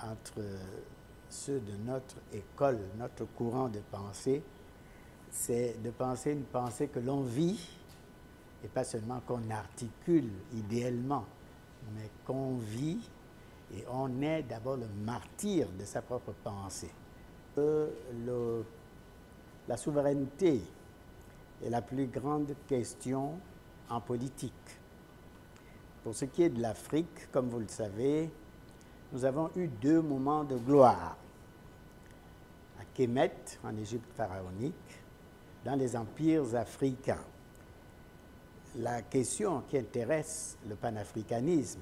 Entre ceux de notre école, notre courant de pensée, c'est de penser une pensée que l'on vit et pas seulement qu'on articule idéalement, mais qu'on vit et on est d'abord le martyr de sa propre pensée. La souveraineté est la plus grande question en politique. Pour ce qui est de l'Afrique, comme vous le savez, nous avons eu deux moments de gloire. À Kémet, en Égypte pharaonique, dans les empires africains. La question qui intéresse le panafricanisme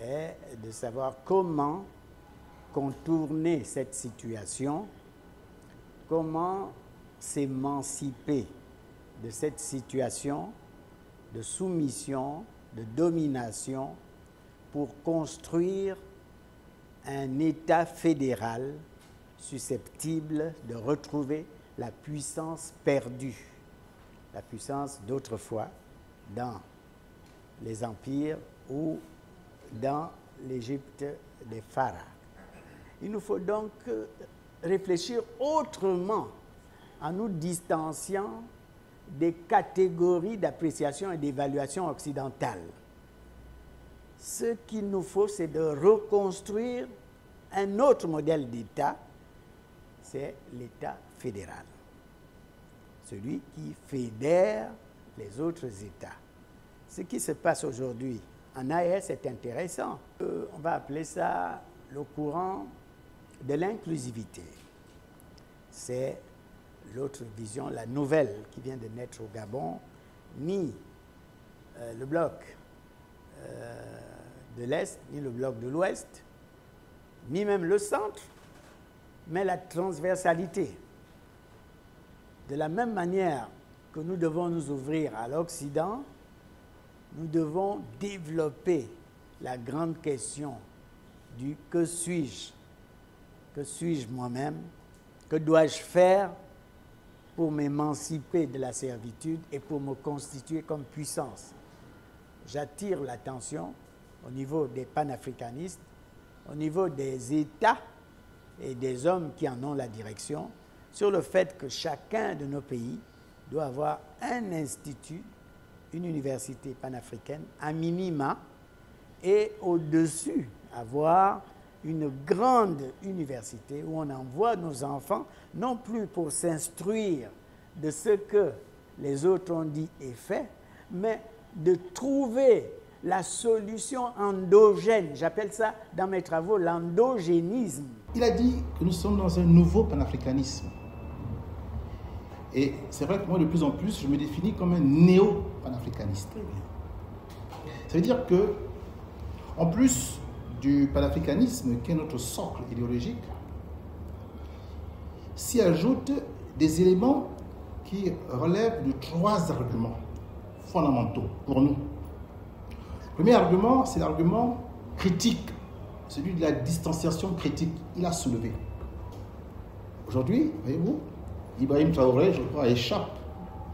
est de savoir comment contourner cette situation, comment s'émanciper de cette situation de soumission, de domination, pour construire un État fédéral susceptible de retrouver la puissance perdue, la puissance d'autrefois dans les empires ou dans l'Égypte des pharaons. Il nous faut donc réfléchir autrement en nous distanciant des catégories d'appréciation et d'évaluation occidentales. Ce qu'il nous faut, c'est de reconstruire un autre modèle d'État, c'est l'État fédéral. Celui qui fédère les autres États. Ce qui se passe aujourd'hui en AES est intéressant. On va appeler ça le courant de l'inclusivité. C'est l'autre vision, la nouvelle qui vient de naître au Gabon, ni le bloc de l'Est, ni le bloc de l'Ouest, ni même le centre, mais la transversalité. De la même manière que nous devons nous ouvrir à l'Occident, nous devons développer la grande question du « que suis-je » moi-même, que dois-je faire pour m'émanciper de la servitude et pour me constituer comme puissance. J'attire l'attention au niveau des panafricanistes, au niveau des États et des hommes qui en ont la direction, sur le fait que chacun de nos pays doit avoir un institut, une université panafricaine, à minima, et au-dessus, avoir une grande université où on envoie nos enfants, non plus pour s'instruire de ce que les autres ont dit et fait, mais de trouver la solution endogène. J'appelle ça, dans mes travaux, l'endogénisme. Il a dit que nous sommes dans un nouveau panafricanisme. Et c'est vrai que moi, de plus en plus, je me définis comme un néo-panafricaniste. Ça veut dire que, en plus du panafricanisme, qui est notre socle idéologique, s'y ajoutent des éléments qui relèvent de trois arguments fondamentaux pour nous. Le premier argument, c'est l'argument critique, celui de la distanciation critique. Il a soulevé. Aujourd'hui, voyez-vous, Ibrahim Traoré, je crois, échappe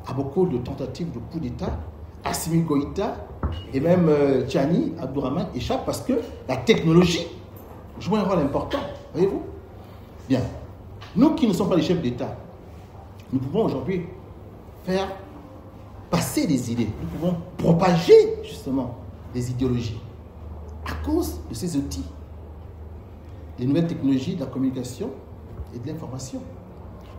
à beaucoup de tentatives de coup d'État. Assimi Goïta et même Tchani Abdourahmane échappent parce que la technologie joue un rôle important. Voyez-vous? Bien. Nous qui ne sommes pas les chefs d'État, nous pouvons aujourd'hui faire passer des idées. Nous pouvons propager justement des idéologies à cause de ces outils, les nouvelles technologies de la communication et de l'information.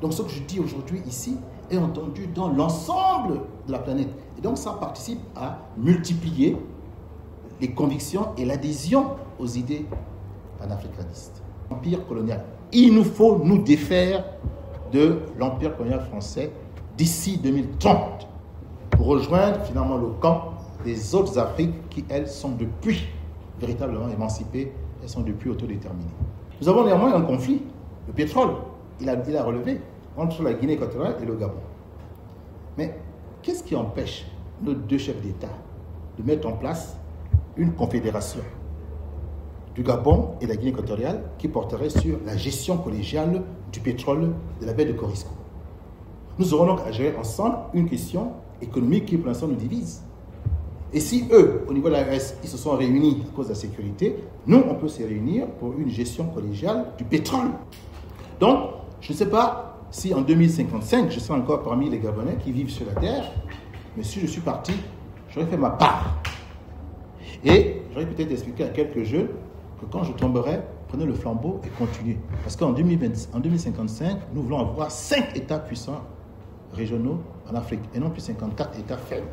Donc ce que je dis aujourd'hui ici est entendu dans l'ensemble de la planète. Et donc ça participe à multiplier les convictions et l'adhésion aux idées panafricanistes. L'empire colonial. Il nous faut nous défaire de l'empire colonial français d'ici 2030 pour rejoindre finalement le camp des autres Afriques qui, elles, sont depuis véritablement émancipées, elles sont depuis autodéterminées. Nous avons néanmoins un conflit. Le pétrole, il a relevé entre la Guinée équatoriale et le Gabon. Mais qu'est-ce qui empêche nos deux chefs d'État de mettre en place une confédération du Gabon et de la Guinée équatoriale qui porterait sur la gestion collégiale du pétrole de la baie de Corisco. Nous aurons donc à gérer ensemble une question économique qui pour l'instant nous divise. Et si eux, au niveau de l'AES, ils se sont réunis à cause de la sécurité, nous, on peut se réunir pour une gestion collégiale du pétrole. Donc, je ne sais pas si en 2055, je serai encore parmi les Gabonais qui vivent sur la terre, mais si je suis parti, j'aurais fait ma part. Et j'aurais peut-être expliqué à quelques jeunes que quand je tomberai, prenez le flambeau et continuez. Parce qu'en 2055, nous voulons avoir 5 États puissants régionaux en Afrique et non plus 54 États faibles.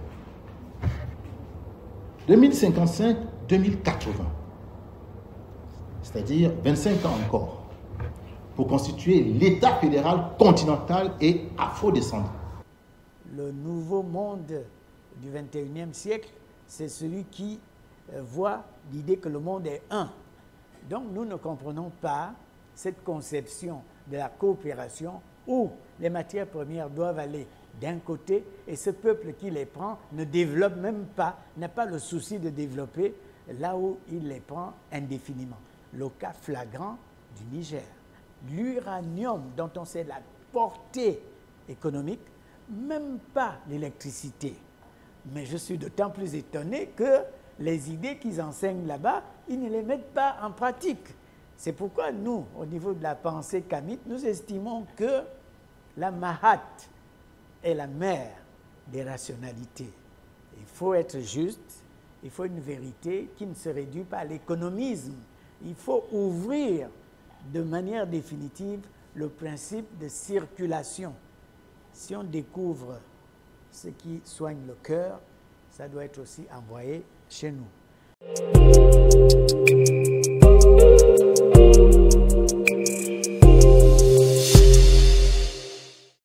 2055-2080, c'est-à-dire 25 ans encore, pour constituer l'État fédéral continental et afro-descendant. Le nouveau monde du 21e siècle, c'est celui qui voit l'idée que le monde est un. Donc nous ne comprenons pas cette conception de la coopération où les matières premières doivent aller d'un côté et ce peuple qui les prend ne développe même pas, n'a pas le souci de développer là où il les prend indéfiniment. Le cas flagrant du Niger. L'uranium dont on sait la portée économique, même pas l'électricité. Mais je suis d'autant plus étonné que les idées qu'ils enseignent là-bas, ils ne les mettent pas en pratique. C'est pourquoi nous, au niveau de la pensée kamite, nous estimons que la Mahat est la mère des rationalités. Il faut être juste, il faut une vérité qui ne se réduit pas à l'économisme. Il faut ouvrir de manière définitive le principe de circulation. Si on découvre ce qui soigne le cœur, ça doit être aussi envoyé chez nous.